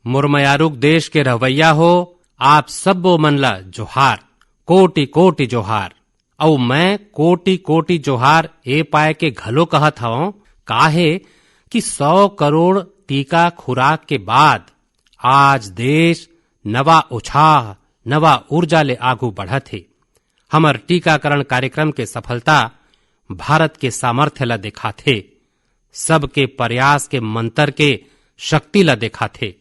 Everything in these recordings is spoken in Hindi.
मुरमयारुक देश के रवैया हो, आप सबो मन ला जोहार, कोटि कोटि जोहार। और मैं कोटि कोटि जोहार ए पाए के घलो कहत हूं, काहे कि 100 करोड़ टीका खुराक के बाद आज देश नवा उत्साह, नवा ऊर्जा ले आगू बढ़त है। हमर टीकाकरण कार्यक्रम के सफलता भारत के सामर्थ्य ला दिखाथे, सबके प्रयास के मंत्र के शक्ति ला दिखाथे।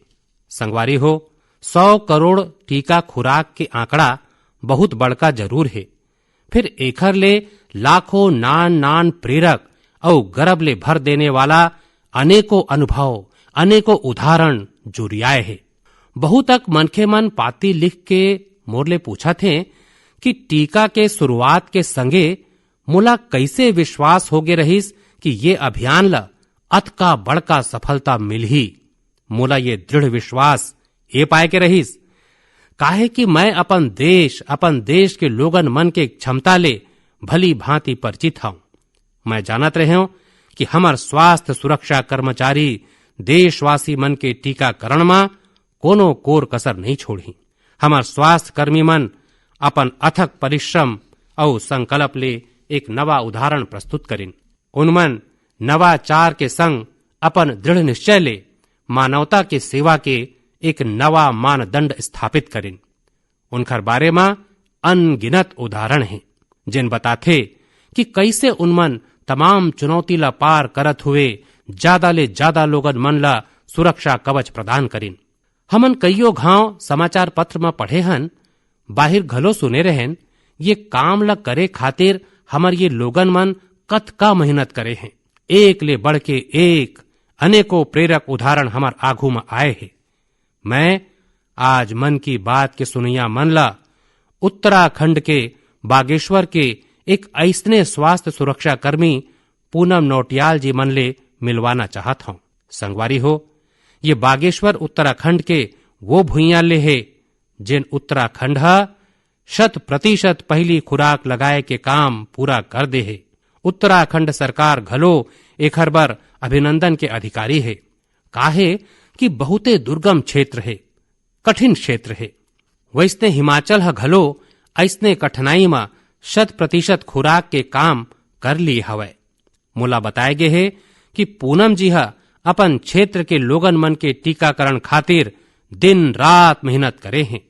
संगवारी हो, 100 करोड़ टीका खुराक के आंकड़ा बहुत बड़का जरूर है, फिर एखर ले लाखों नान नान प्रेरक और गर्व ले भर देने वाला अनेकों अनुभव, अनेकों उदाहरण जुरियाए है। बहुत तक मनखे मन पाती लिख के मोरले पूछा थे कि टीका के शुरुआत के संगे मोला कैसे विश्वास होगे रहीस कि ये अभियान ला अतका बड़का सफलता मिलही। मोला ये दृढ़ विश्वास ए पाए के रहीस काहे कि मैं अपन देश के लोगन मन के क्षमता ले भली भांति परिचित हूं। मैं जानत रहे हूं कि हमार स्वास्थ्य सुरक्षा कर्मचारी देशवासी मन के टीकाकरण में कोनो कोर कसर नहीं छोड़ी। हमार स्वास्थ्य कर्मी मन अपन अथक परिश्रम और संकल्प ले एक नवा उदाहरण प्रस्तुत करिन। उनमन नवाचार के संग अपन दृढ़ निश्चय ले मानवता के सेवा के एक नवा मानदंड स्थापित करिन। उनकर बारे में अनगिनत उदाहरण हैं, जिन बताथे कि कैसे उनमन तमाम चुनौती ला पार करत हुए ज्यादा ले ज्यादा लोगन मन ला सुरक्षा कवच प्रदान करिन। हमन कईयो घाव समाचार पत्र में पढ़े हन, बाहिर घलो सुने रहन, ये काम ला करे खातिर हमर ये लोगन मन कतका मेहनत करे हैं। एक ले बढ़ के एक अनेकों प्रेरक उदाहरण हमार आगू में आए हैं। मैं आज मन की बात के सुनिया मन ला उत्तराखंड के बागेश्वर के एक ऐसने स्वास्थ्य सुरक्षा कर्मी पूनम नौटियाल जी मन ले मिलवाना चाहत हूं। संगवारी हो, ये बागेश्वर उत्तराखंड के वो भुइयां ले है जिन उत्तराखंड 100% पहली खुराक लगाए के काम पूरा कर दे है। उत्तराखंड सरकार घलो एखर बर अभिनंदन के अधिकारी है, काहे कि बहुते दुर्गम क्षेत्र है, कठिन क्षेत्र है। वैसने हिमाचल घलो ऐसने कठिनाई में 100% खुराक के काम कर लिए हवै। मोला बताए गे है कि पूनम जी अपन क्षेत्र के लोगन मन के टीकाकरण खातिर दिन रात मेहनत करे हैं।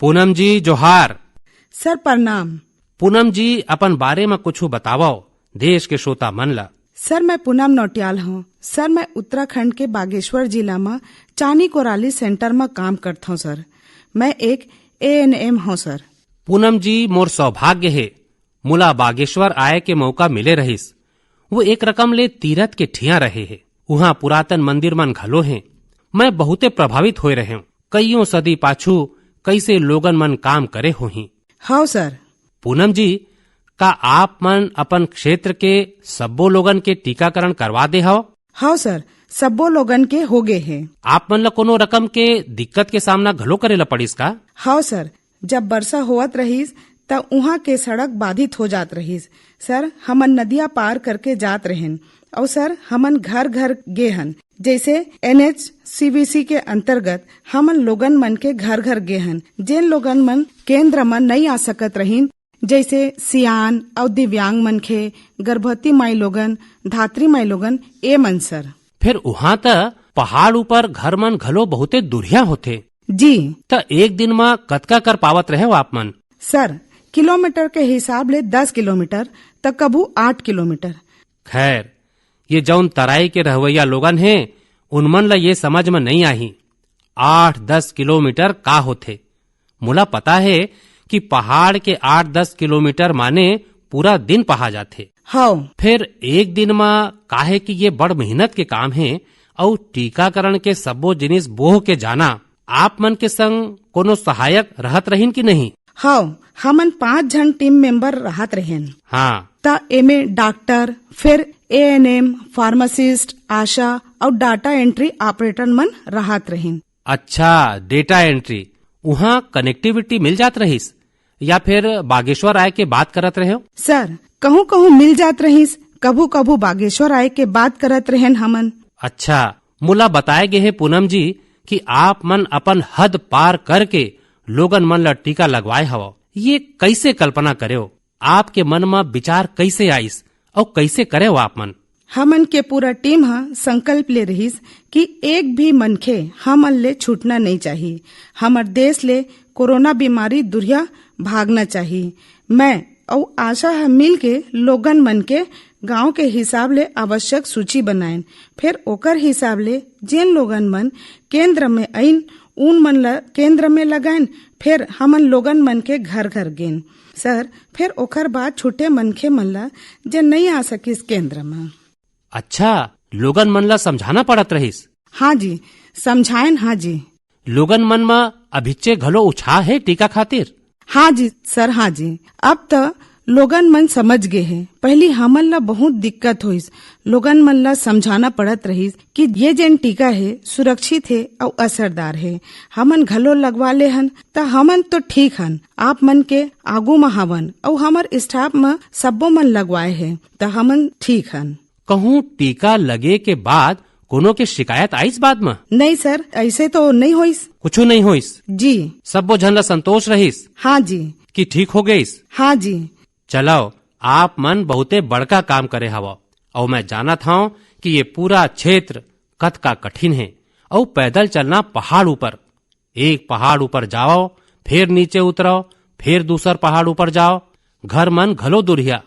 पूनम जी जोहार। सर प्रणाम। पूनम जी अपन बारे में कुछ बतावो देश के श्रोता मन ला। सर मैं पूनम नौटियाल हूँ। सर मैं उत्तराखंड के बागेश्वर जिला में चानी कोराली सेंटर में काम करता हूँ। सर मैं एक ANM हूँ। सर पूनम जी, मोर सौभाग्य है मुला बागेश्वर आए के मौका मिले रहीस। वो एक रकम ले तीरथ के ठिया रहे है, वहाँ पुरातन मंदिर मन घलो हैं। मैं बहुते प्रभावित होए रहे हूँ। कईयों सदी पाछू कैसे लोगन मन काम करे होही। हाँ सर। पूनम जी, का आप मन अपन क्षेत्र के सबो लोगन के टीकाकरण करवा दे हो? हाँ सर, सबो लोगन के हो गए हैं। आप मन ला कोनो रकम के दिक्कत के सामना घलो करे ला पड़िस का? हाँ सर, जब वर्षा होवत रहीस तब वहाँ के सड़क बाधित हो जात रहीस। सर हमन नदिया पार करके जात रहेन और सर हमन घर घर गे हन। जैसे NHCVC के अंतर्गत हमन लोगन मन के घर घर गे हन। जिन लोगन मन केंद्र मन नहीं आ सकत रहीन, जैसे सियान और दिव्यांग मनखे, गर्भवती माई लोगन, धात्री माई लोगन, ए मन सर। फिर वहाँ त पहाड़ ऊपर घर मन घलो बहुते दुरिया होते जी। त एक दिन में कतका कर पावत रहे हो आप मन? सर किलोमीटर के हिसाब ले 10 किलोमीटर तक, कभू 8 किलोमीटर। खैर, ये जौन तराई के रहवैया लोगन हैं उनमन ला ये समझ में नहीं आई 8-10 किलोमीटर का होथे। मुला पता है कि पहाड़ के 8-10 किलोमीटर माने पूरा दिन पहा जाते। हाँ। फिर एक दिन में काहे कि ये बड़ मेहनत के काम है और टीकाकरण के सबो जिनिस बोह के जाना। आप मन के संग कोनो सहायक रहत रहीन कि नहीं? हाँ, हमन 5 जन टीम मेंबर रहत रहेन। हाँ, ता एमे डॉक्टर, फिर ANM, फार्मासिस्ट, आशा और डाटा एंट्री ऑपरेटर मन रहत रहेन। अच्छा, डेटा एंट्री। वहाँ कनेक्टिविटी मिल जात रहीस या फिर बागेश्वर आए के बात करत रहे हो? सर कहूँ कहूँ मिल जात रहीस, कभू कभू बागेश्वर आए के बात करत रहेन हमन। अच्छा, मुला बताए गे है पूनम जी कि आप मन अपन हद पार करके लोगन मन ला टीका लगवाए हव। ये कैसे कल्पना करे हो? आपके मन में विचार कैसे आइस और कैसे करे हो आप मन? हमन के पूरा टीम हा संकल्प ले रहीस कि एक भी मनखे हमन ले छूटना नहीं चाहिए। हमर देश ले कोरोना बीमारी दुरिया भागना चाहिए। मैं और आशा है मिल के लोगन मन के गांव के हिसाब ले आवश्यक सूची बनाएं, फिर ओकर हिसाब ले जेन लोगन मन केंद्र में आइन उन मन ला केंद्र में लगाएं, फिर हमन लोगन मन के घर घर गेन सर, फिर ओकर बाद छूटे मनखे मन ला जे नहीं आ सकिस केंद्र में। अच्छा, लोगन मन ला समझाना पड़त रहीस? हाँ जी, समझाएन। हाँ जी, लोगन मन में अभिचे घलो उत्साह है टीका खातिर? हाँ जी सर, हाँ जी। अब तो लोगन मन समझ गए हैं। पहले हमन ला बहुत दिक्कत होइस, लोगन मन ला समझाना पड़त रहीस कि ये जेन टीका है सुरक्षित है और असरदार है। हमन घलो लगवा ले हन त हमन तो ठीक हन, आप मन के आगू में हवन और हमर स्टाफ में सबो मन लगवाए है त हमन ठीक हन। कहूँ टीका लगे के बाद कोनो के शिकायत आइस बाद में? नहीं सर, ऐसे तो नहीं होइस। कुछ नहीं होइस जी। सबो झन ला संतोष रहीस? हाँ जी। कि ठीक हो गईस? हाँ जी। चलो, आप मन बहुते बड़का काम करे हवा और मैं जानत हूँ कि ये पूरा क्षेत्र कत का कठिन है और पैदल चलना पहाड़ ऊपर, एक पहाड़ ऊपर जाओ फिर नीचे उतरो फिर दूसर पहाड़ ऊपर जाओ, घर मन घलो दुरिया,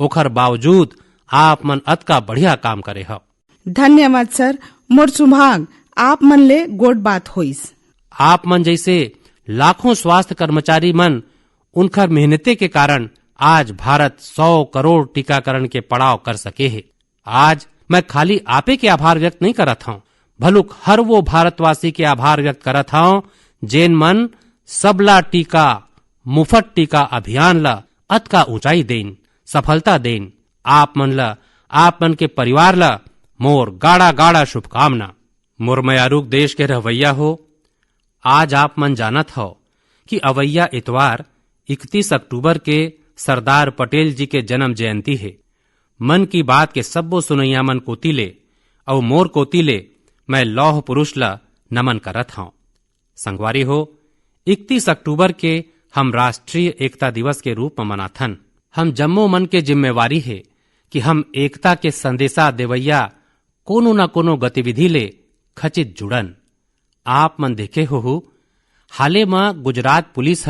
ओखर बावजूद आप मन अत का बढ़िया काम करे हो। धन्यवाद सर, मोर सुभाग आप मन ले गोड बात होइस। आप मन जैसे लाखों स्वास्थ्य कर्मचारी मन उनकर मेहनते के कारण आज भारत 100 करोड़ टीकाकरण के पड़ाव कर सके है। आज मैं खाली आपे के आभार व्यक्त नहीं करत हूँ, भलुक हर वो भारतवासी के आभार व्यक्त करत हूँ जेन मन सबला टीका मुफ्त टीका अभियान ला अत का ऊंचाई देन, सफलता देन। आप मन ला, आप मन के परिवार ला मोर गाड़ा गाड़ा शुभकामना। मोर मयारुक देश के रहवैया हो, आज आप मन जानत हो कि अवैया इतवार 31 अक्टूबर के सरदार पटेल जी के जन्म जयंती है। मन की बात के सबो सुनैया मन कोतिले और मोर कोतिले मैं लौह पुरुष ला नमन करत हूँ। संगवारी हो, 31 अक्टूबर के हम राष्ट्रीय एकता दिवस के रूप में मनाथन। हम जम्मो मन के जिम्मेवारी है कि हम एकता के संदेशा देवैया कोनो न कोनो गतिविधि ले खचित जुड़न। आप मन देखे हो हाले में गुजरात पुलिस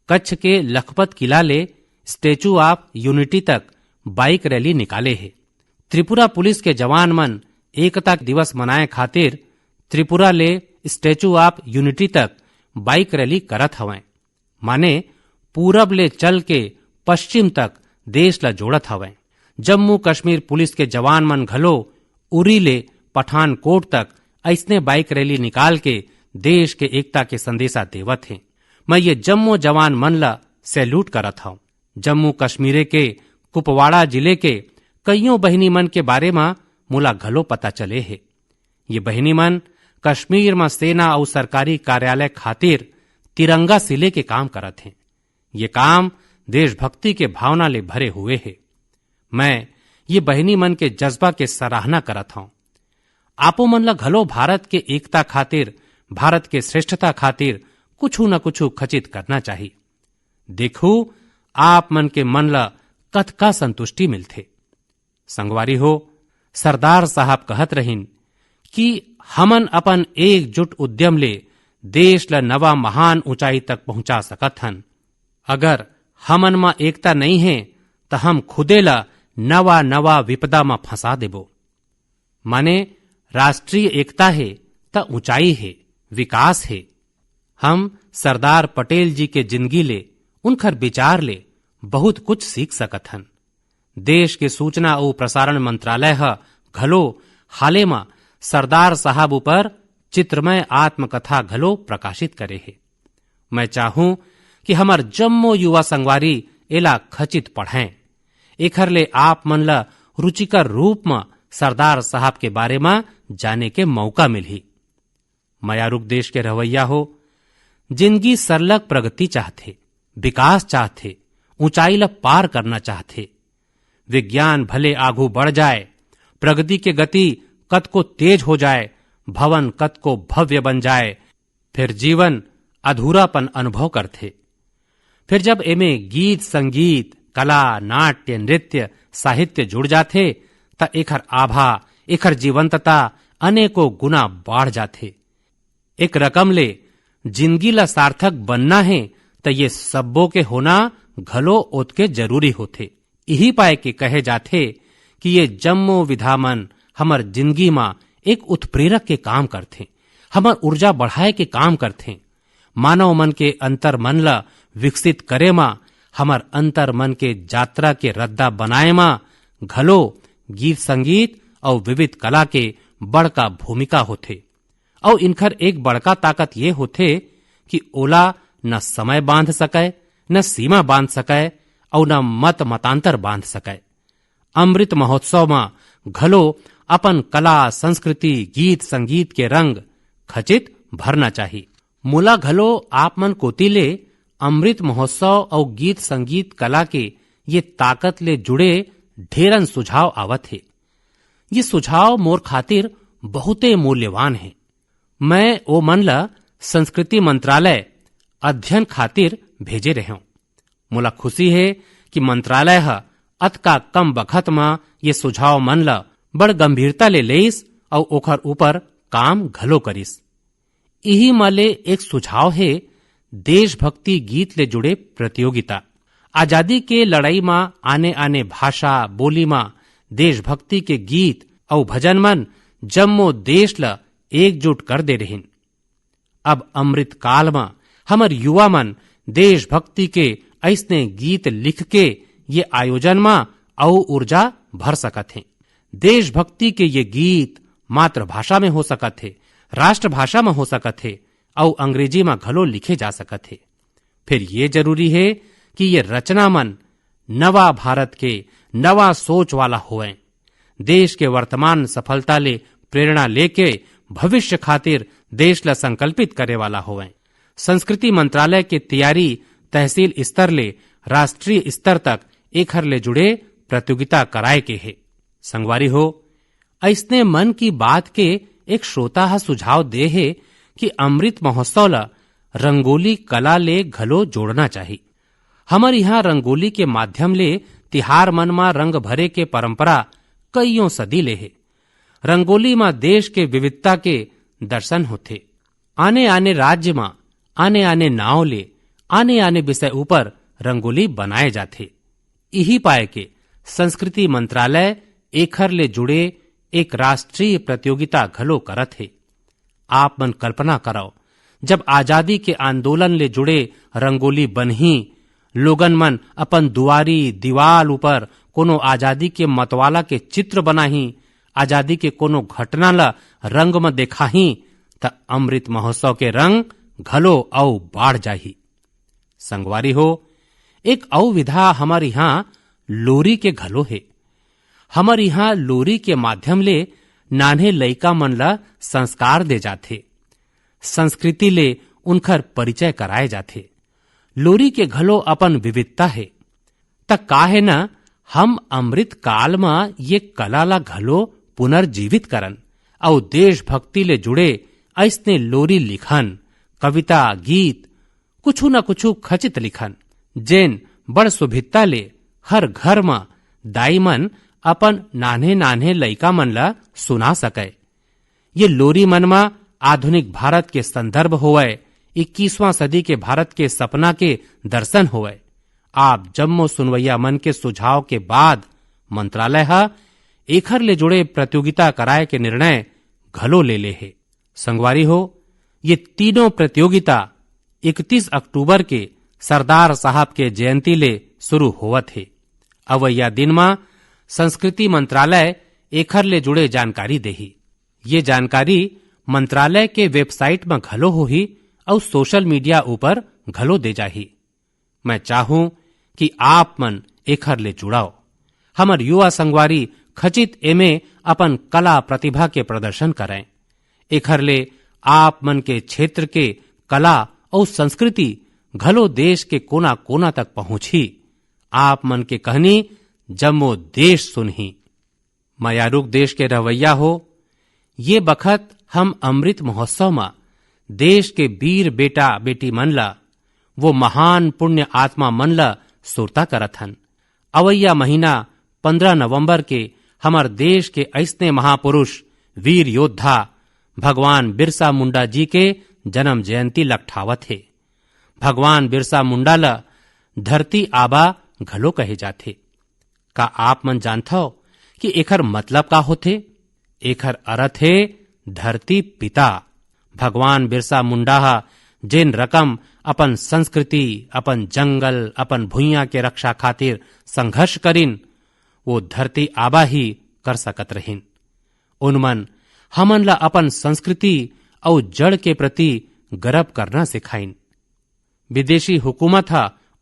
कच्छ के लखपत किला ले स्टेचू ऑफ यूनिटी तक बाइक रैली निकाले है। त्रिपुरा पुलिस के जवान मन एकता दिवस मनाए खातिर त्रिपुरा ले स्टेचू ऑफ यूनिटी तक बाइक रैली करत हवें, माने पूरब ले चल के पश्चिम तक देश ला जोड़त हवें। जम्मू कश्मीर पुलिस के जवान मन घलो उरी ले पठानकोट तक ऐसने बाइक रैली निकाल के देश के एकता के संदेशा देवत हैं। मैं ये जम्मू जवान मन ला सैल्यूट करत हूँ। जम्मू कश्मीर के कुपवाड़ा जिले के कईयों बहिनी मन के बारे में मुला घलो पता चले है। ये बहिनी मन कश्मीर में सेना और सरकारी कार्यालय खातिर तिरंगा सिले के काम करत हैं। ये काम देशभक्ति के भावना ले भरे हुए है। मैं ये बहिनी मन के जज्बा के सराहना करत हूँ। आपो मन ला घलो भारत के एकता खातिर, भारत के श्रेष्ठता खातिर कुछ न कुछ खचित करना चाहिए। देखू आप मन के मन ला कत का संतुष्टि मिलथे। संगवारी हो, सरदार साहब कहत रहिन कि हमन अपन एकजुट उद्यम ले देश ला नवा महान ऊंचाई तक पहुंचा सकत हन। अगर हमन में एकता नहीं है तो हम खुदे ला नवा नवा विपदा में फंसा देबो। माने राष्ट्रीय एकता है तो ऊंचाई है, विकास है। हम सरदार पटेल जी के जिंदगी ले, उनकर विचार ले बहुत कुछ सीख सकत हन। देश के सूचना और प्रसारण मंत्रालय घलो हाले में सरदार साहब ऊपर चित्रमय आत्मकथा घलो प्रकाशित करे है। मैं चाहूं कि हमार जम्मो युवा संगवारी एला खचित पढ़ें। एखर ले आप मन ला रुचिकर रूप में सरदार साहब के बारे में जाने के मौका मिली। मयारुक देश के रवैया हो, जिंदगी सरलग प्रगति चाहते, विकास चाहते, ऊंचाई ला पार करना चाहते। विज्ञान भले आगू बढ़ जाए, प्रगति के गति कद को तेज हो जाए, भवन कत को भव्य बन जाए, फिर जीवन अधूरापन अनुभव करथे। फिर जब एमे गीत संगीत कला नाट्य नृत्य साहित्य जुड़ जाथे त एखर आभा एखर जीवंतता अनेकों गुना बाढ़ जाथे। एक रकम ले जिंदगी ला सार्थक बनना है त ये सब्बों के होना घलो ओतके जरूरी होथे। यही पाए के कहे जाथे कि ये जम्मो विधामन हमर जिंदगी मा एक उत्प्रेरक के काम करथे, हमर ऊर्जा बढ़ाए के काम करथे। मानव मन के अंतर मन ला विकसित करे मा, हमर अंतर मन के यात्रा के रद्दा बनाए मा घलो गीत संगीत और विविध कला के बड़का भूमिका होथे। और इनखर एक बड़का ताकत ये होथे कि ओला न समय बांध सकै, न सीमा बांध सकै और न मत मतांतर बांध सकै। अमृत महोत्सव में घलो अपन कला संस्कृति गीत संगीत के रंग खचित भरना चाहिए। मोला घलो आप मन कोतिले अमृत महोत्सव और गीत संगीत कला के ये ताकत ले जुड़े ढेरन सुझाव आवत है। ये सुझाव मोर खातिर बहुते मूल्यवान है। मैं ओ मन ला संस्कृति मंत्रालय अध्ययन खातिर भेजे रहे हूं। मोला खुशी है कि मंत्रालय ह अतका कम बखत में ये सुझाव मन ला बड़ गंभीरता ले लेइस और ओखर ऊपर काम घलो करिस। यही माले एक सुझाव है देशभक्ति गीत ले जुड़े प्रतियोगिता। आजादी के लड़ाई में आने आने भाषा बोली में देशभक्ति के गीत और भजन मन जम्मो देश ला एकजुट कर दे रहिन। अब अमृत काल में हमर युवा मन देशभक्ति के ऐसने गीत लिख के ये आयोजन में और ऊर्जा भर सकत हैं। देशभक्ति के ये गीत मातृभाषा में हो सकत है, राष्ट्रभाषा में हो सकत है और अंग्रेजी में घलो लिखे जा सकत है। फिर ये जरूरी है कि ये रचना मन नवा भारत के नवा सोच वाला होए, देश के वर्तमान सफलता ले प्रेरणा लेके भविष्य खातिर देश ला संकल्पित करे वाला होवे। संस्कृति मंत्रालय के तैयारी तहसील स्तर ले राष्ट्रीय स्तर तक एखर ले जुड़े प्रतियोगिता कराए के है। संगवारी हो, ऐसने मन की बात के एक श्रोता हा सुझाव दे है कि अमृत महोत्सव ला रंगोली कला ले घलो जोड़ना चाहिए। हमर यहाँ रंगोली के माध्यम ले तिहार मन मा रंग भरे के परंपरा कईयों सदी ले है। रंगोली में देश के विविधता के दर्शन होते। आने आने राज्य में आने आने नाव ले आने आने विषय ऊपर रंगोली बनाए जाते। यही पाए के संस्कृति मंत्रालय एखर ले जुड़े एक राष्ट्रीय प्रतियोगिता घलो करत है। आप मन कल्पना कराओ, जब आजादी के आंदोलन ले जुड़े रंगोली बनही, लोगन मन अपन दुआरी दीवाल ऊपर कोनो आजादी के मतवाला के चित्र बनाही, आजादी के कोनो घटना ला रंग में देखाही त अमृत महोत्सव के रंग घलो औ बाढ़ जाही। संगवारी हो, एक औ विधा हमार यहाँ लोरी के घलो है। हमार यहाँ लोरी के माध्यम ले नान्हे लइका मन ला संस्कार दे जाथे, संस्कृति ले उनकर परिचय कराए जाथे। लोरी के घलो अपन विविधता है। त का है न, हम अमृत काल में ये कला ला घलो पुनर्जीवित करन और देशभक्ति ले जुड़े ऐसने लोरी लिखन, कविता गीत कुछ न कुछ खचित लिखन, जेन बड़ सुभिता ले हर घर में दाई मन अपन नान्हे नान्हे लइका मन ला सुना सके। ये लोरी मन में आधुनिक भारत के संदर्भ होवे, 21वां सदी के भारत के सपना के दर्शन होवे। आप जम्मो सुनवैया मन के सुझाव के बाद मंत्रालय हा एखर ले जुड़े प्रतियोगिता कराए के निर्णय घलो ले ले है। संगवारी हो, ये तीनों प्रतियोगिता 31 अक्टूबर के सरदार साहब के जयंती ले शुरू होवत है। अवैया दिन में संस्कृति मंत्रालय एखर ले जुड़े जानकारी देही। ये जानकारी मंत्रालय के वेबसाइट में घलो होही और सोशल मीडिया ऊपर घलो दे जाही। मैं चाहूं कि आप मन एखर ले जुड़ाओ। हमर युवा संगवारी खचित एमे अपन कला प्रतिभा के प्रदर्शन करें। एखर ले आप मन के क्षेत्र के कला और संस्कृति घलो देश के कोना कोना तक पहुंची। आप मन के कहनी जम्मो देश सुनही। मयारुक देश के रवैया हो, ये बखत हम अमृत महोत्सव में देश के वीर बेटा बेटी मन ला, वो महान पुण्य आत्मा मन ला सुरता करत हन। अवैया महीना 15 नवंबर के हमार देश के ऐसने महापुरुष वीर योद्धा भगवान बिरसा मुंडा जी के जन्म जयंती लगठावत है। भगवान बिरसा मुंडा ला धरती आबा घलो कहे जाथे। का आप मन जानथो कि एकर मतलब का होथे? एकर अर्थ है धरती पिता। भगवान बिरसा मुंडा जेन रकम अपन संस्कृति, अपन जंगल, अपन भुइया के रक्षा खातिर संघर्ष करिन, वो धरती आबा ही कर सकत रहिन। उनमन हमन ला अपन संस्कृति और जड़ के प्रति गर्व करना सिखाइन। विदेशी हुकूमत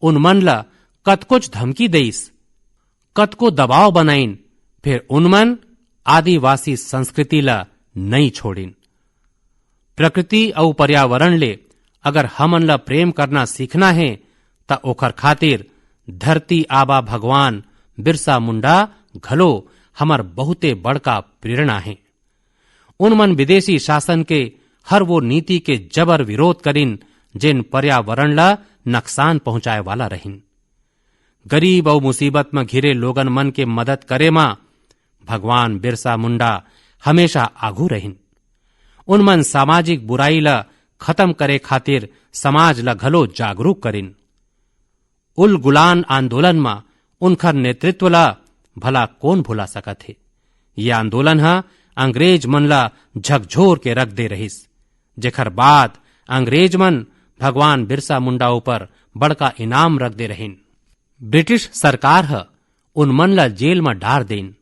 उनमन ला कतकुछ धमकी देइस, कतको दबाव बनाइन, फिर उनमन आदिवासी संस्कृति ला नहीं छोड़िन। प्रकृति और पर्यावरण ले अगर हमन ला प्रेम करना सीखना है त ओखर खातिर धरती आबा भगवान बिरसा मुंडा घलो हमर बहुते बड़का प्रेरणा है। उनमन विदेशी शासन के हर वो नीति के जबर विरोध करिन जिन पर्यावरण ला नुकसान पहुंचाए वाला रहिन। गरीब और मुसीबत में घिरे लोगन मन के मदद करे मा भगवान बिरसा मुंडा हमेशा आगू रहिन। उनमन सामाजिक बुराई ला खत्म करे खातिर समाज ला घलो जागरूक करिन। उल गुलान आंदोलन में उनकर नेतृत्व ला भला कौन भुला सकत है। ये आंदोलन अंग्रेज मन ला झकझोर के रख दे रहिस, जेखर बाद अंग्रेज मन भगवान बिरसा मुंडा ऊपर बड़का इनाम रख दे रहिन। ब्रिटिश सरकार उनमन ला जेल में डार देन।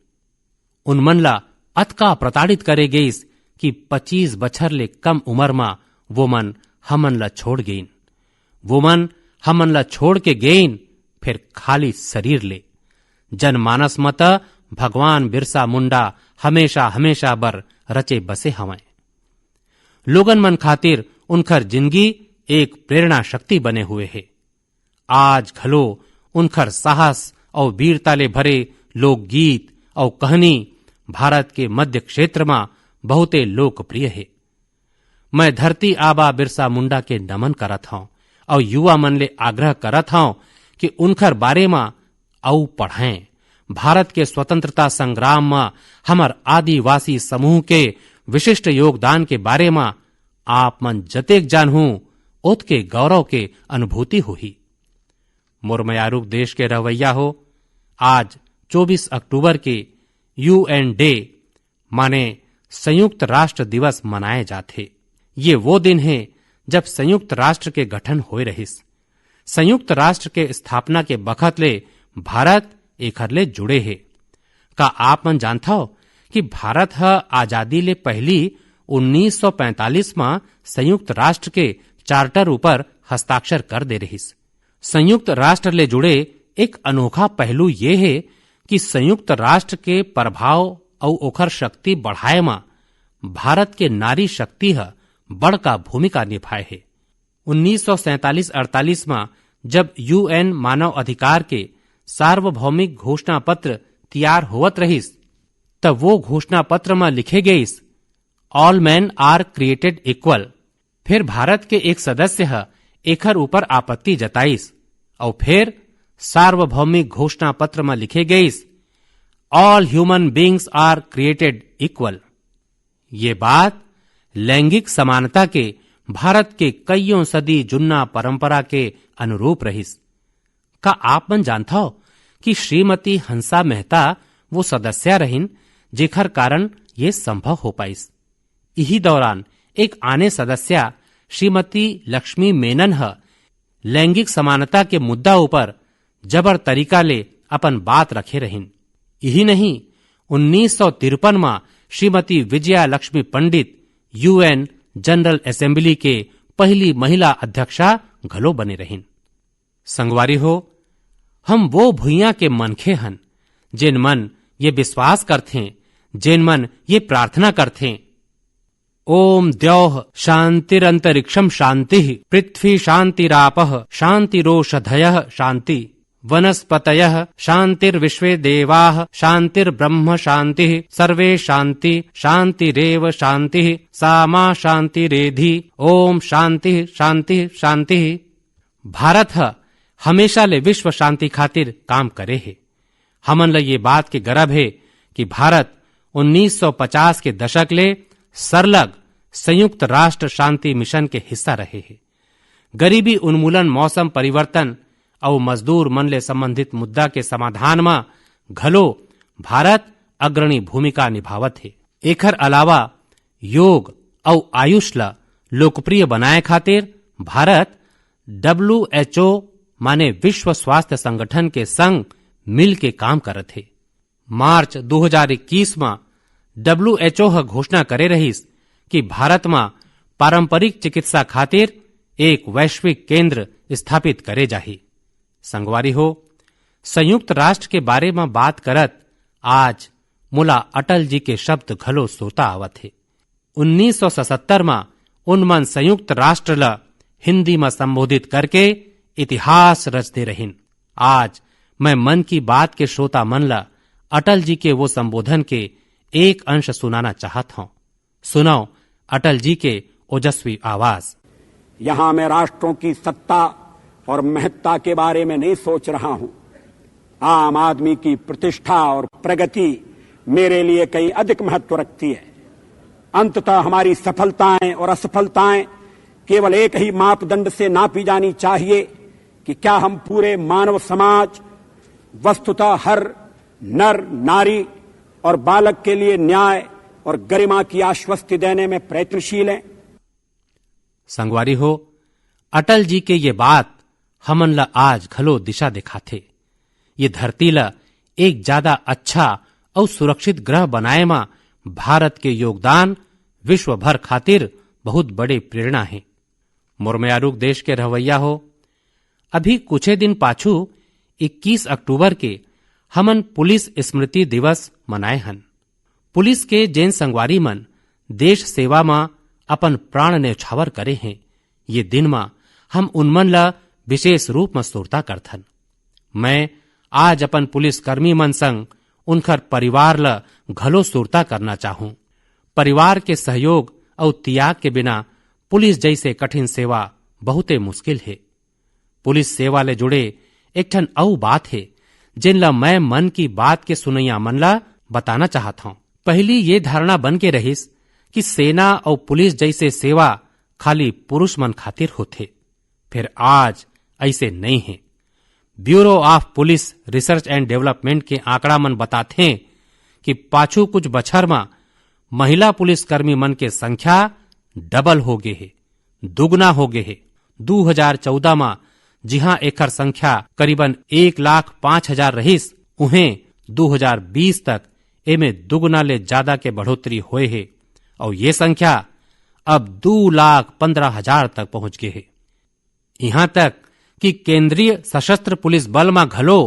उनमन ला अतका प्रताड़ित करे गईस कि 25 बछर ले कम उम्र में वो मन हमन ला छोड़ गईन। वो मन हमन ला छोड़ के गईन, फिर खाली शरीर ले। जनमानस मत भगवान बिरसा मुंडा हमेशा हमेशा बर रचे बसे हवैं। लोगन मन खातिर उनकर जिंदगी एक प्रेरणा शक्ति बने हुए है। आज घलो उनकर साहस और वीरता ले भरे लोकगीत और कहानी भारत के मध्य क्षेत्र में बहुते लोकप्रिय है। मैं धरती आबा बिरसा मुंडा के नमन करत हूं और युवा मन ले आग्रह करत हूं कि उनकर बारे में औ पढ़ें। भारत के स्वतंत्रता संग्राम में हमर आदिवासी समूह के विशिष्ट योगदान के बारे में आप मन जतेक जानहू ओत के गौरव के अनुभूति हुई। मुरमयारूक देश के रवैया हो, आज 24 अक्टूबर के UN डे माने संयुक्त राष्ट्र दिवस मनाए जाते। ये वो दिन है जब संयुक्त राष्ट्र के गठन होए रहिस। संयुक्त राष्ट्र के स्थापना के बखत ले भारत एखर ले जुड़े है। का आप मन जानता हो कि भारत आजादी ले पहली 1945 में संयुक्त राष्ट्र के चार्टर ऊपर हस्ताक्षर कर दे रहिस। संयुक्त राष्ट्र ले जुड़े एक अनोखा पहलू ये है कि संयुक्त राष्ट्र के प्रभाव और ओखर शक्ति बढ़ाए में भारत के नारी शक्ति बड़का भूमिका निभाए है। 1947-48 में जब UN मानव अधिकार के सार्वभौमिक घोषणा पत्र तैयार होवत रहिस, तब वो घोषणा पत्र में लिखे गईस all man are created equal. फिर भारत के एक सदस्य एखर ऊपर आपत्ति जताईस और फिर सार्वभौमिक घोषणा पत्र में लिखे गईस all human beings are created equal. ये बात लैंगिक समानता के भारत के कईयों सदी जुन्ना परंपरा के अनुरूप रहिस। का आप मन जानता हो कि श्रीमती हंसा मेहता वो सदस्य रहिन जेखर कारण ये संभव हो पाइस। इही दौरान एक आने सदस्य श्रीमती लक्ष्मी मेनन लैंगिक समानता के मुद्दा ऊपर जबर तरीका ले अपन बात रखे रहिन। यही नहीं, 1953 में श्रीमती विजया लक्ष्मी पंडित UN जनरल असेंबली के पहली महिला अध्यक्षा घलो बने रहिन। संगवारी हो, हम वो भुइया के मनखे हन जिन मन ये विश्वास करथे, जिन मन ये प्रार्थना करथे ओम द्यौः शांतिरंतरिक्षम शांति पृथ्वी शांतिरापः शांतिरोषधयः शांति। वनस्पतयः शान्तिर्विश्वे देवाः शान्तिर्ब्रह्म शान्तिः सर्वे शान्ति शान्तिरेव शान्तिः सा मा शान्तिरेधि ओम शांति शांति शांति। भारत हमेशा ले विश्व शांति खातिर काम करे है। हमन ल ये बात के गर्व है कि भारत 1950 के दशक ले सरलग संयुक्त राष्ट्र शांति मिशन के हिस्सा रहे है। गरीबी उन्मूलन, मौसम परिवर्तन और मजदूर मन ले संबंधित मुद्दा के समाधान में घलो भारत अग्रणी भूमिका निभावत है। एकर अलावा योग और आयुष ला लोकप्रिय बनाए खातिर भारत WHO माने विश्व स्वास्थ्य संगठन के संग मिल के काम करत है। मार्च 2021 में WHO घोषणा करे रहीस कि भारत में पारंपरिक चिकित्सा खातिर एक वैश्विक केंद्र स्थापित करे जाही। संगवारी हो, संयुक्त राष्ट्र के बारे में बात करत आज मुला अटल जी के शब्द घलो सोता आवत है। 1977 में उनमन संयुक्त राष्ट्र ला हिंदी में संबोधित करके इतिहास रचते रहिन। आज मैं मन की बात के श्रोता मन ला अटल जी के वो संबोधन के एक अंश सुनाना चाहत हूं। सुनाओ अटल जी के ओजस्वी आवाज। यहां मैं राष्ट्रों की सत्ता और महत्ता के बारे में नहीं सोच रहा हूं। आम आदमी की प्रतिष्ठा और प्रगति मेरे लिए कहीं अधिक महत्व रखती है। अंततः हमारी सफलताएं और असफलताएं केवल एक ही मापदंड से नापी जानी चाहिए कि क्या हम पूरे मानव समाज, वस्तुतः हर नर नारी और बालक के लिए न्याय और गरिमा की आश्वस्ति देने में प्रयत्नशील हैं। संगवारी हो, अटल जी के ये बात हमन ला आज घलो दिशा दिखाथे। ये धरती ला एक ज्यादा अच्छा और सुरक्षित ग्रह बनाए में भारत के योगदान विश्व भर खातिर बहुत बड़े प्रेरणा है। मुरमयारूक देश के रहवैया हो, अभी कुछ दिन पाछू 21 अक्टूबर के हमन पुलिस स्मृति दिवस मनाए हन। पुलिस के जैन संगवारी मन देश सेवा में अपन प्राण न्यौछावर करे हैं। ये दिन में हम उनमन ला विशेष रूप में सुरता करथन। मैं आज अपन पुलिस कर्मी मन संग उनकर परिवार ला घलो सुरता करना चाहूं। परिवार के सहयोग और त्याग के बिना पुलिस जैसे कठिन सेवा बहुते मुश्किल है। पुलिस सेवा ले जुड़े एक ठन औ बात है जिन ला मैं मन की बात के सुनैया मन ला बताना चाहता हूं। पहली ये धारणा बन के रहीस कि सेना और पुलिस जैसे सेवा खाली पुरुष मन खातिर होथे। फिर आज ऐसे नहीं है। Bureau of police research and development के आंकड़ा मन बताथे कि पाछू कुछ बछर में महिला पुलिसकर्मी मन के संख्या डबल हो गए है, दुगना हो गए है। 2014 में जिहां एकर संख्या करीबन 1,05,000 रहीस, उहें 2020 तक एमे दुगना ले ज्यादा के बढ़ोतरी हुए है और ये संख्या अब 2,15,000 तक पहुंच गए है। यहां तक कि केंद्रीय सशस्त्र पुलिस बल में घलो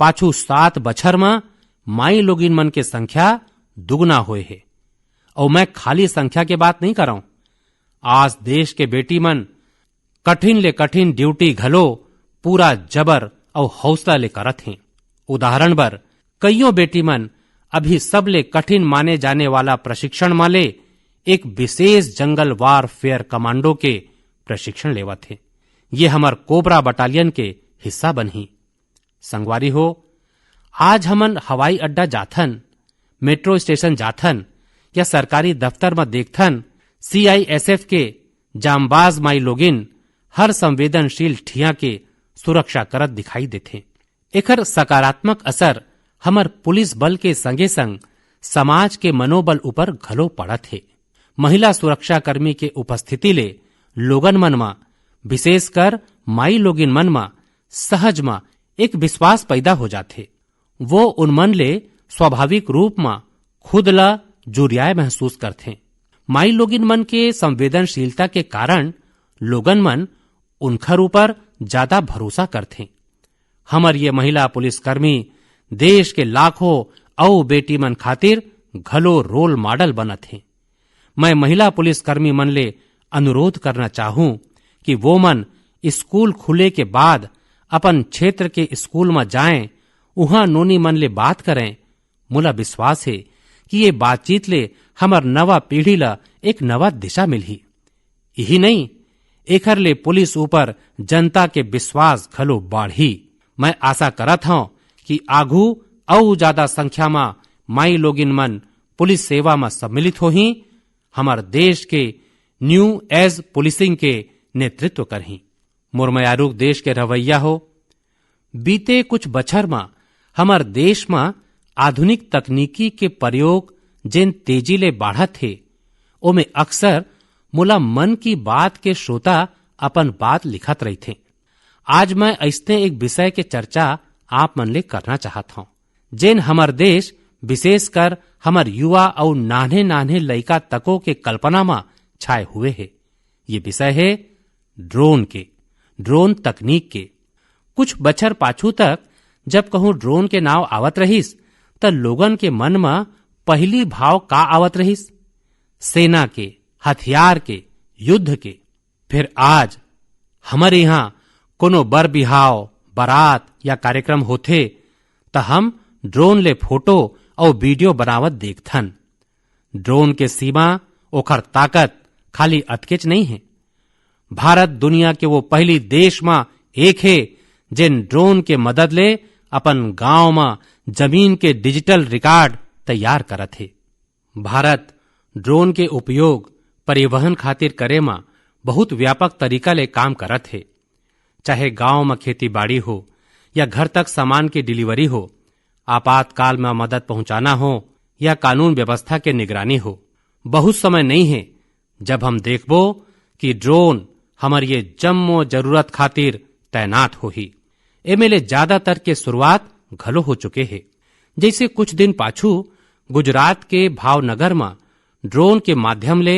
पाछू 7 बछर में माई लोगिन मन के संख्या दुगना हुए है। और मैं खाली संख्या के बात नहीं कर रहा हूं। आज देश के बेटी मन कठिन ले कठिन ड्यूटी घलो पूरा जबर और हौसला ले करत हैं। उदाहरण बर कईयों बेटी मन अभी सबले कठिन माने जाने वाला प्रशिक्षण माले एक विशेष जंगल वारफेयर कमांडो के प्रशिक्षण लेवत है। ये हमार कोबरा बटालियन के हिस्सा बनही। संगवारी हो, आज हमन हवाई अड्डा जाथन, मेट्रो स्टेशन जाथन या सरकारी दफ्तर में देखथन, CISF के जांबाज माई लोगिन हर संवेदनशील ठिया के सुरक्षा करत दिखाई देथे। एकर सकारात्मक असर हमर पुलिस बल के संगे संग समाज के मनोबल ऊपर घलो पड़त है। महिला सुरक्षा कर्मी के उपस्थिति ले लोगन मन में, विशेषकर माई लोगिन मन में सहज में एक विश्वास पैदा हो जाथे। वो उनमन ले स्वाभाविक रूप में खुद ला जुरियाए महसूस करथे। माई लोगिन मन के संवेदनशीलता के कारण लोगन मन उनखर ऊपर ज्यादा भरोसा करथे। हमर ये महिला पुलिसकर्मी देश के लाखों औ बेटी मन खातिर घलो रोल मॉडल बनत हैं। मैं महिला पुलिसकर्मी मन ले अनुरोध करना चाहूं कि वो मन स्कूल खुले के बाद अपन क्षेत्र के स्कूल में जाएं, उहाँ नोनी मन ले बात करें। मोला विश्वास है कि ये बातचीत ले हमर नवा पीढ़ी ला एक नवा दिशा मिलही। यही नहीं, एखर ले पुलिस ऊपर जनता के विश्वास घलो बाढ़ी। मैं आशा करत हूं कि आगू और ज्यादा संख्या में माई लोगिन मन पुलिस सेवा में सम्मिलित होही, हमार देश के न्यू एज पुलिसिंग के नेतृत्व करही। मुरमयारूक देश के रवैया हो। बीते कुछ बछर में हमार देश में आधुनिक तकनीकी के प्रयोग जिन तेजी ले बढ़त थे, ओमे अक्सर मोला मन की बात के श्रोता अपन बात लिखत रही थे। आज मैं ऐसने एक विषय के चर्चा आप मन ले करना चाहत हूं, जिन हमार देश विशेषकर हमार युवा और नान्हे नान्हे लइका तको के कल्पना में छाए हुए है। ये विषय है ड्रोन तकनीक के। कुछ बछर पाछू तक जब कहूं ड्रोन के नाव आवत रहीस त लोगन के मन में पहली भाव का आवत रहीस? सेना के, हथियार के, युद्ध के। फिर आज हमारे यहाँ कोनो बर बिहाव, बारात या कार्यक्रम होथे त हम ड्रोन ले फोटो और वीडियो बनावत देखथन। ड्रोन के सीमा, ओखर ताकत खाली अटकेच नहीं है। भारत दुनिया के वो पहली देश में एक है जिन ड्रोन के मदद ले अपन गांव में जमीन के डिजिटल रिकॉर्ड तैयार करत है। भारत ड्रोन के उपयोग परिवहन खातिर करे में बहुत व्यापक तरीका ले काम करत है। चाहे गांव में खेती बाड़ी हो या घर तक सामान की डिलीवरी हो, आपातकाल में मदद पहुंचाना हो या कानून व्यवस्था के निगरानी हो, बहुत समय नहीं है जब हम देखबो कि ड्रोन हमार ये जम्मो जरूरत खातिर तैनात होही। एमेले ज्यादातर के शुरुआत घलो हो चुके हैं। जैसे कुछ दिन पाछू गुजरात के भावनगर में ड्रोन के माध्यम ले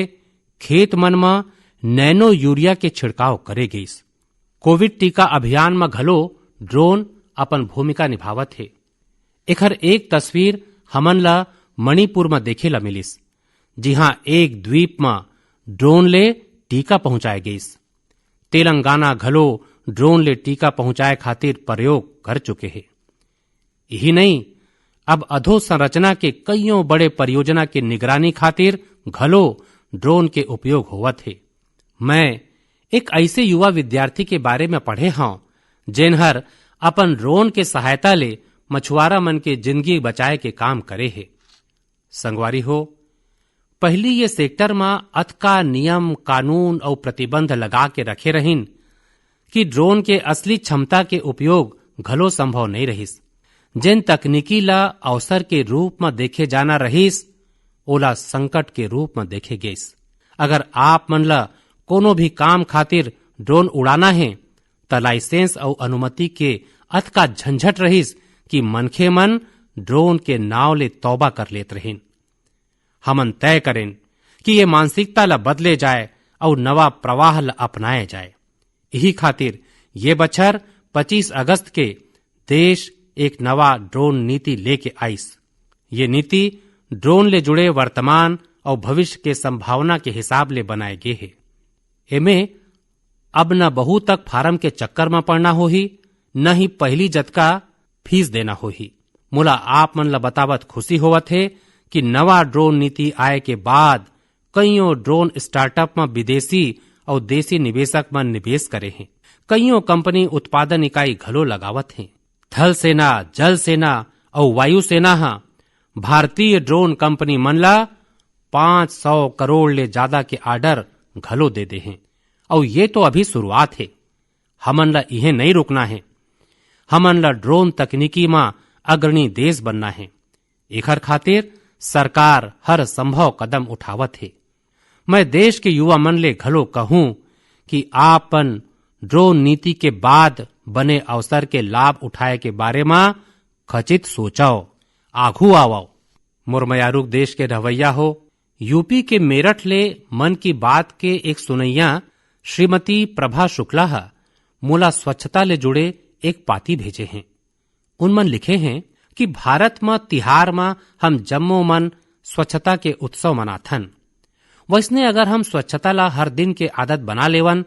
खेत मन में नैनो यूरिया के छिड़काव करे गईस। कोविड टीका अभियान में घलो ड्रोन अपन भूमिका निभावत है। एखर एक तस्वीर हमन ला मणिपुर में देखे ला मिलिस, जिहां एक द्वीप में ड्रोन ले टीका पहुंचाए गईस। तेलंगाना घलो ड्रोन ले टीका पहुंचाए खातिर प्रयोग कर चुके हैं। यही नहीं, अब अधोसंरचना के कईयों बड़े परियोजना की निगरानी खातिर घलो ड्रोन के उपयोग होवत है। मैं एक ऐसे युवा विद्यार्थी के बारे में पढ़े हूं जिन्हर अपन ड्रोन के सहायता ले मछुआरा मन के जिंदगी बचाए के काम करे है। संगवारी हो, पहली ये सेक्टर में अथका नियम, कानून और प्रतिबंध लगा के रखे रहिन कि ड्रोन के असली क्षमता के उपयोग घलो संभव नहीं रहिस। जिन तकनीकी ला अवसर के रूप में देखे जाना रहीस, ओला संकट के रूप में देखे गईस। अगर आप मन ला कोनो भी काम खातिर ड्रोन उड़ाना है त लाइसेंस और अनुमति के अथका झंझट रहीस कि मनखे मन ड्रोन के नाव ले तौबा कर लेत रहीन। हमन तय करें कि ये मानसिकता ला बदले जाए और नवा प्रवाह ला अपनाए जाए। यही खातिर ये बछर 25 अगस्त के देश एक नवा ड्रोन नीति लेके आईस। ये नीति ड्रोन ले जुड़े वर्तमान और भविष्य के संभावना के हिसाब ले बनाए गए है। एमे अब न बहु तक फार्म के चक्कर में पड़ना होही, न ही पहली जतका फीस देना होही। मोला आप मन ला बतावत खुशी होवत है कि नवा ड्रोन नीति आए के बाद कईयों ड्रोन स्टार्टअप में विदेशी और देसी निवेशक मन निवेश करे हैं। कईयों कंपनी उत्पादन इकाई घलो लगावत हैं। थल सेना, जल सेना और वायु सेना भारतीय ड्रोन कंपनी मन ला 500 करोड़ ले ज्यादा के आर्डर घलो दे दे हैं। और ये तो अभी शुरुआत है। हमन ला इहे नहीं रुकना है। हमन ला ड्रोन तकनीकी में अग्रणी देश बनना है। एखर खातिर सरकार हर संभव कदम उठावत है। मैं देश के युवा मन ले घलो कहूं कि आपन ड्रोन नीति के बाद बने अवसर के लाभ उठाए के बारे में खचित सोचाओ, आघू आवो। मुरमयारूक देश के रवैया हो। यूपी के मेरठ ले मन की बात के एक सुनैया श्रीमती प्रभा शुक्ला मोला स्वच्छता ले जुड़े एक पाती भेजे हैं। उनमन लिखे हैं कि भारत में तिहार में हम जम्मो मन स्वच्छता के उत्सव मनाथन। वैसने अगर हम स्वच्छता ला हर दिन के आदत बना लेवन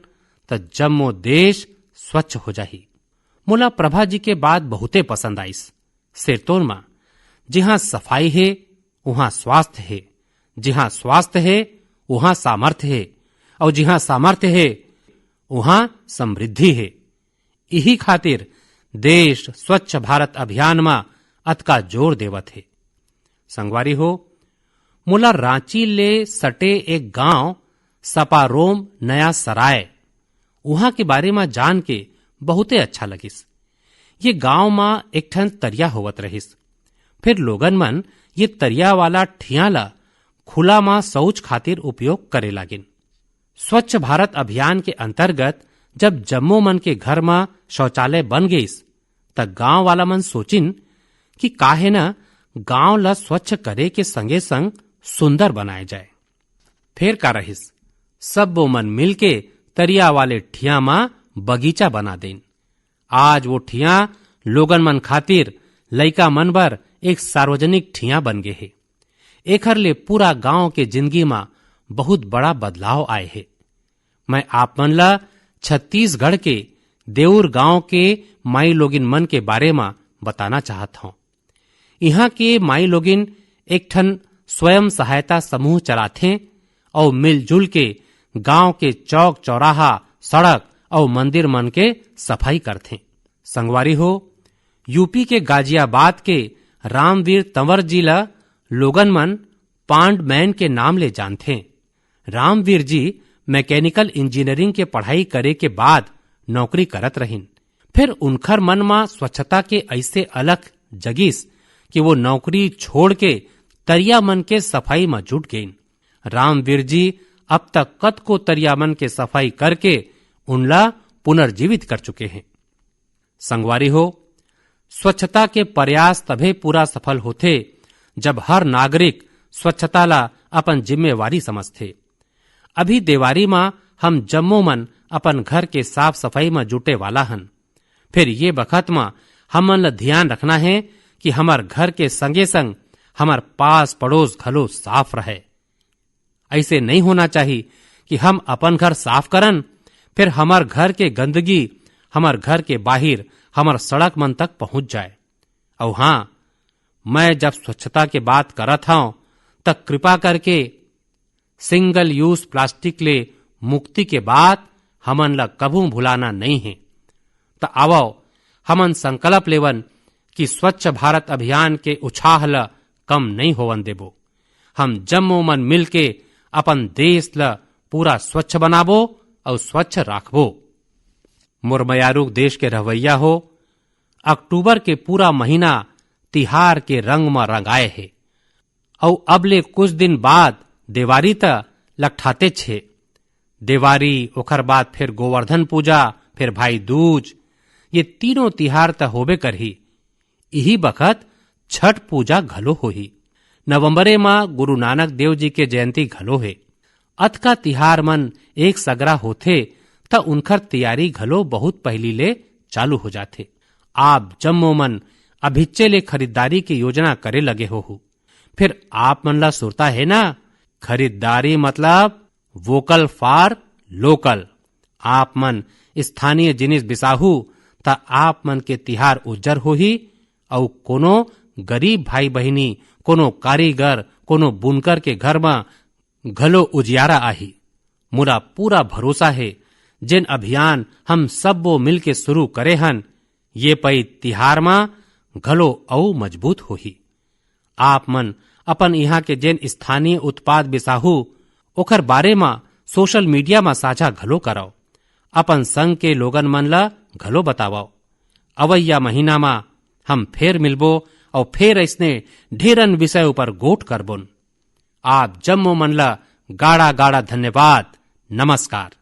तो जम्मो देश स्वच्छ हो जाही। मोला प्रभा जी के बात बहुते पसंद आईस। सिरतोन मां जिहां सफाई है वहां स्वास्थ्य है, जिहां स्वास्थ्य है वहां सामर्थ्य है, और जिहां सामर्थ्य है वहां समृद्धि है। यही खातिर देश स्वच्छ भारत अभियान में अतका जोर देवत है। संगवारी हो, मोला रांची ले सटे एक गांव सपारोम नया सराय वहां के बारे में जान के बहुते अच्छा लगिस। ये गांव में एक ठन तरिया होवत रहिस। फिर लोगन मन ये तरिया वाला ठिया ला खुला में शौच खातिर उपयोग करे लागिन। स्वच्छ भारत अभियान के अंतर्गत जब जम्मो मन के घर में शौचालय बन गईस त गांव वाला मन सोचिन कि काहे न गांव ला स्वच्छ करे के संगे संग सुंदर बनाए जाए। फिर का रहिस, सब वो मन मिलके तरिया वाले ठिया में बगीचा बना देन। आज वो ठिया लोगन मन खातिर लइका मन बर एक सार्वजनिक ठिया बन गए है। एखर ले पूरा गांव के जिंदगी में बहुत बड़ा बदलाव आए है। मैं आप मन ला छत्तीसगढ़ के देउर गांव के माई लोगिन मन के बारे में बताना चाहता हूं। यहाँ के माई लोगिन एक ठन स्वयं सहायता समूह चलाथे और मिलजुल के गांव के चौक चौराहा सड़क और मंदिर मन के सफाई करथे। संगवारी हो, यूपी के गाजियाबाद के रामवीर तंवर जी ला लोगन मन पांड मैन के नाम ले जानथे। रामवीर जी मैकेनिकल इंजीनियरिंग के पढ़ाई करे के बाद नौकरी करत रहिन। फिर उनखर मन में स्वच्छता के ऐसे अलग जगिस कि वो नौकरी छोड़ के तरिया मन के सफाई में जुट गईन। रामवीर जी अब तक कत को तरिया मन के सफाई करके उनला पुनर्जीवित कर चुके हैं। संगवारी हो, स्वच्छता के प्रयास तभे पूरा सफल होते जब हर नागरिक स्वच्छता ला अपन जिम्मेवारी समझते। अभी देवारी में हम जम्मो मन अपन घर के साफ सफाई में जुटे वाला हन। फिर ये बखत में हमन ला ध्यान रखना है कि हमार घर के संगे संग हमार पास पड़ोस घलो साफ रहे। ऐसे नहीं होना चाहिए कि हम अपन घर साफ करन, फिर हमार घर के गंदगी हमार घर के बाहर हमार सड़क मन तक पहुंच जाए। और हाँ, मैं जब स्वच्छता के बात करत हूं तब कृपा करके सिंगल यूज प्लास्टिक ले मुक्ति के बाद हमन ला कभू भुलाना नहीं है। तो आवो हमन संकल्प लेवन कि स्वच्छ भारत अभियान के उत्साह ला कम नहीं होवन देबो। हम जम्मो मन मिलके अपन देश ला पूरा स्वच्छ बनाबो और स्वच्छ राखबो। मुरमयारूक देश के रवैया हो, अक्टूबर के पूरा महीना तिहार के रंग में रंगाए है। और अब ले कुछ दिन बाद देवारी त लखठाते छे। देवारी ओखर बाद फिर गोवर्धन पूजा, फिर भाई दूज, ये तीनों तिहार त होबे करही। यही बखत छठ पूजा घलो होही। नवंबरे में गुरु नानक देव जी के जयंती घलो है। अत का तिहार मन एक सगरा होथे त उनकर तैयारी घलो बहुत पहली ले चालू हो जाथे। आप जम्मो मन अभिच्चे ले खरीदारी की योजना करे लगे हो। फिर आप मन ला सुरता है ना, खरीदारी मतलब वोकल फॉर लोकल। आप मन स्थानीय जिनिस बिसाहू त आप मन के तिहार उज्जर होही और कोनो गरीब भाई बहिनी, कोनो कारीगर, कोनो बुनकर के घर में घलो उजियारा आही। मुरा पूरा भरोसा है जिन अभियान हम सब वो मिल के शुरू करे हन, ये पई तिहार में घलो औ मजबूत होही। आप मन अपन यहाँ के जिन स्थानीय उत्पाद बिसाहू ओखर बारे में सोशल मीडिया में साझा घलो कराओ। अपन संग के लोगन मन ला घलो बताओ। अवैया महीना में हम फेर मिलबो और फेर ऐसने ढेरन विषय ऊपर गोट करबोन। आप जम्मो मन ला गाड़ा गाड़ा धन्यवाद। नमस्कार।